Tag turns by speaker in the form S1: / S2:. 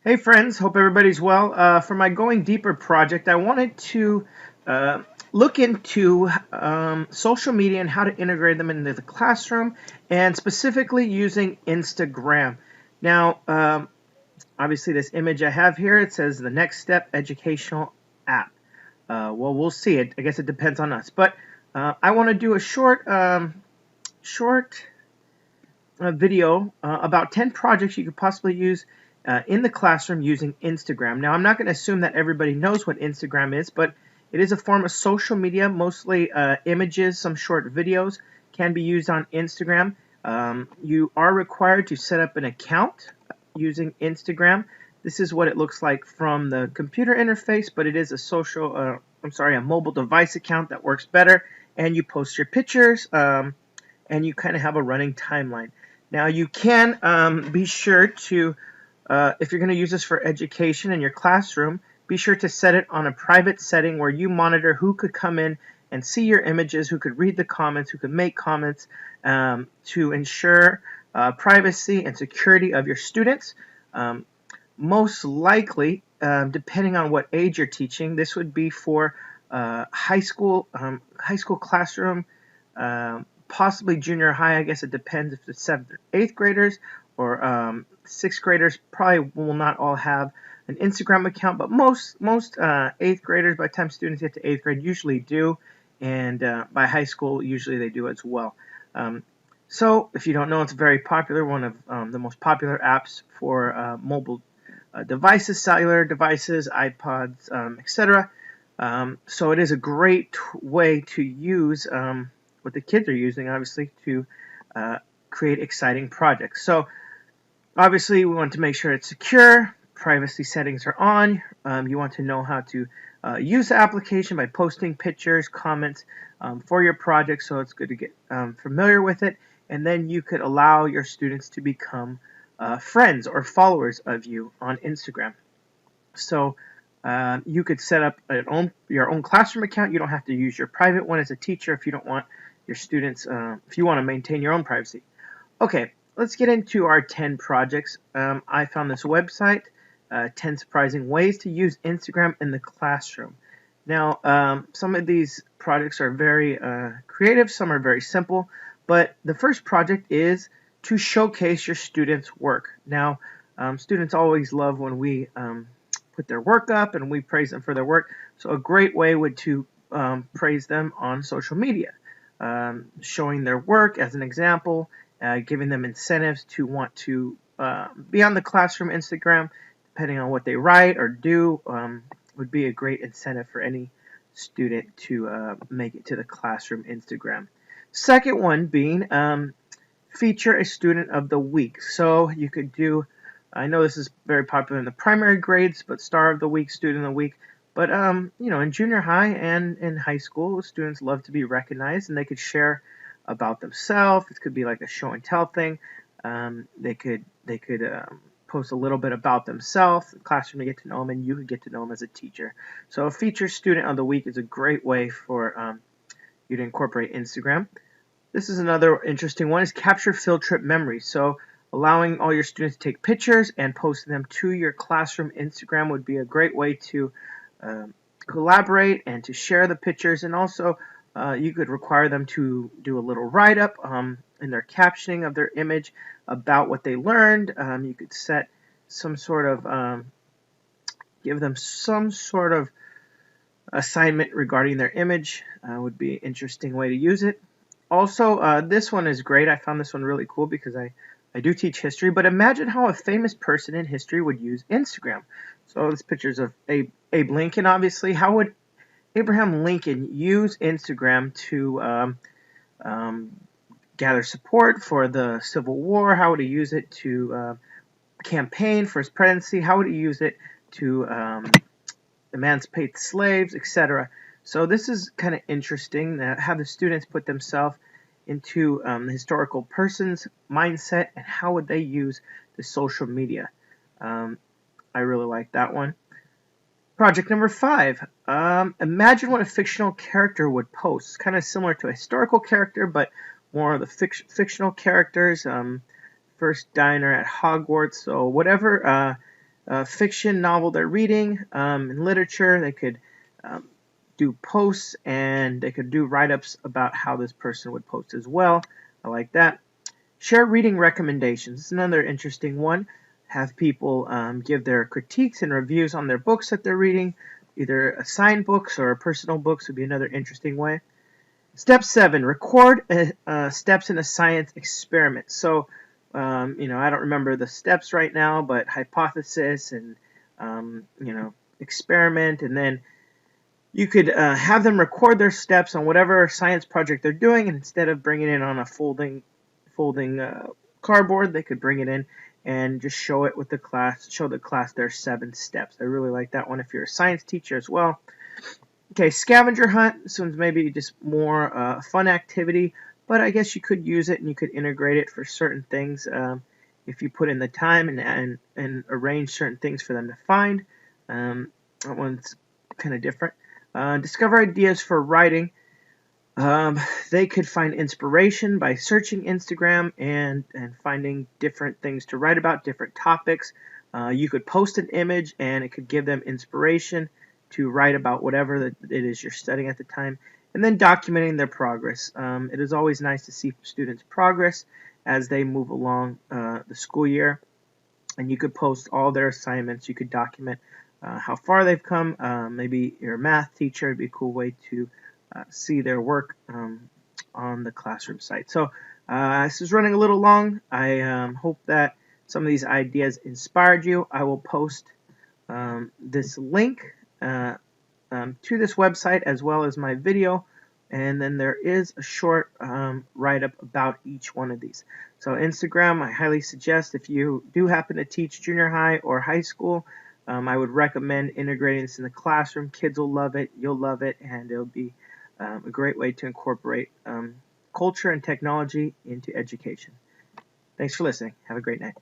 S1: Hey friends, hope everybody's well. For my Going Deeper project, I wanted to uh, look into social media and how to integrate them into the classroom, and specifically using Instagram. Now, obviously, this image I have here, it says the next step educational app. Well, we'll see. I guess it depends on us. But I want to do a short video about 10 projects you could possibly use in the classroom using Instagram. Now, I'm not going to assume that everybody knows what Instagram is, but it is a form of social media, mostly images, some short videos can be used on Instagram. You are required to set up an account using Instagram. This is what it looks like from the computer interface, but it is a mobile device account that works better, and you post your pictures, and you kind of have a running timeline. Now you can be sure to, if you're going to use this for education in your classroom, be sure to set it on a private setting where you monitor who could come in and see your images, who could read the comments, who could make comments, to ensure privacy and security of your students. Most likely, depending on what age you're teaching, this would be for high school classroom, possibly junior high. I guess it depends if it's 7th or 8th graders, or 6th graders probably will not all have an Instagram account, but most 8th graders, by the time students get to 8th grade, usually do, and by high school usually they do as well. So if you don't know, it's very popular, one of the most popular apps for mobile devices, cellular devices, iPods, etc. So it is a great way to use what the kids are using, obviously, to create exciting projects. So obviously we want to make sure it's secure, privacy settings are on. You want to know how to use the application by posting pictures, comments for your project, so it's good to get familiar with it, and then you could allow your students to become friends or followers of you on Instagram. So you could set up your own classroom account. You don't have to use your private one as a teacher if you don't want your students, if you want to maintain your own privacy. Okay, let's get into our 10 projects. I found this website, 10 surprising ways to use Instagram in the classroom. Now, some of these projects are very creative, some are very simple, but the first project is to showcase your students' work. Now, students always love when we put their work up and we praise them for their work. So a great way would to praise them on social media, showing their work as an example, giving them incentives to want to be on the classroom Instagram, depending on what they write or do, would be a great incentive for any student to make it to the classroom Instagram. Second one being feature a student of the week. So you could do, I know this is very popular in the primary grades, but star of the week, student of the week. But in junior high and in high school, students love to be recognized, and they could share about themselves. It could be like a show and tell thing. They could post a little bit about themselves, the classroom to get to know them, and you could get to know them as a teacher. So a featured student of the week is a great way for you to incorporate Instagram. This is another interesting one, is capture field trip memories. So allowing all your students to take pictures and post them to your classroom Instagram would be a great way to collaborate and to share the pictures. And also you could require them to do a little write-up in their captioning of their image about what they learned. You could set some sort of, give them some sort of assignment regarding their image. Would be an interesting way to use it. Also, this one is great. I found this one really cool because I do teach history, but imagine how a famous person in history would use Instagram. So this picture's of Abe Lincoln, obviously. How would Abraham Lincoln use Instagram to gather support for the Civil War? How would he use it to campaign for his presidency? How would he use it to emancipate slaves, etc.? So this is kind of interesting, how the students put themselves into the historical person's mindset and how would they use the social media. I really like that one. Project number 5. Imagine what a fictional character would post. It's kind of similar to a historical character, but more of the fictional characters. First diner at Hogwarts. So whatever fiction novel they're reading. In literature, they could do posts, and they could do write-ups about how this person would post as well. I like that. Share reading recommendations. It's another interesting one. Have people give their critiques and reviews on their books that they're reading. Either assigned books or personal books would be another interesting way. Step 7, record steps in a science experiment. So, I don't remember the steps right now, but hypothesis and, experiment, and then you could have them record their steps on whatever science project they're doing, and instead of bringing it on a folding cardboard, they could bring it in and just show it with the class, show the class their 7 steps. I really like that one if you're a science teacher as well. Okay, scavenger hunt. This one's maybe just more fun activity, but I guess you could use it and you could integrate it for certain things if you put in the time and arrange certain things for them to find. That one's kind of different. Discover ideas for writing. They could find inspiration by searching Instagram and finding different things to write about, different topics. You could post an image and it could give them inspiration to write about whatever it is you're studying at the time. And then documenting their progress. It is always nice to see students' progress as they move along the school year. And you could post all their assignments. You could document how far they've come. Maybe you're a math teacher. It'd be a cool way to see their work on the classroom site. So this is running a little long. I hope that some of these ideas inspired you. I will post this link to this website as well as my video, and then there is a short write-up about each one of these. So Instagram, I highly suggest if you do happen to teach junior high or high school, I would recommend integrating this in the classroom. Kids will love it, you'll love it, and it'll be a great way to incorporate culture and technology into education. Thanks for listening. Have a great night.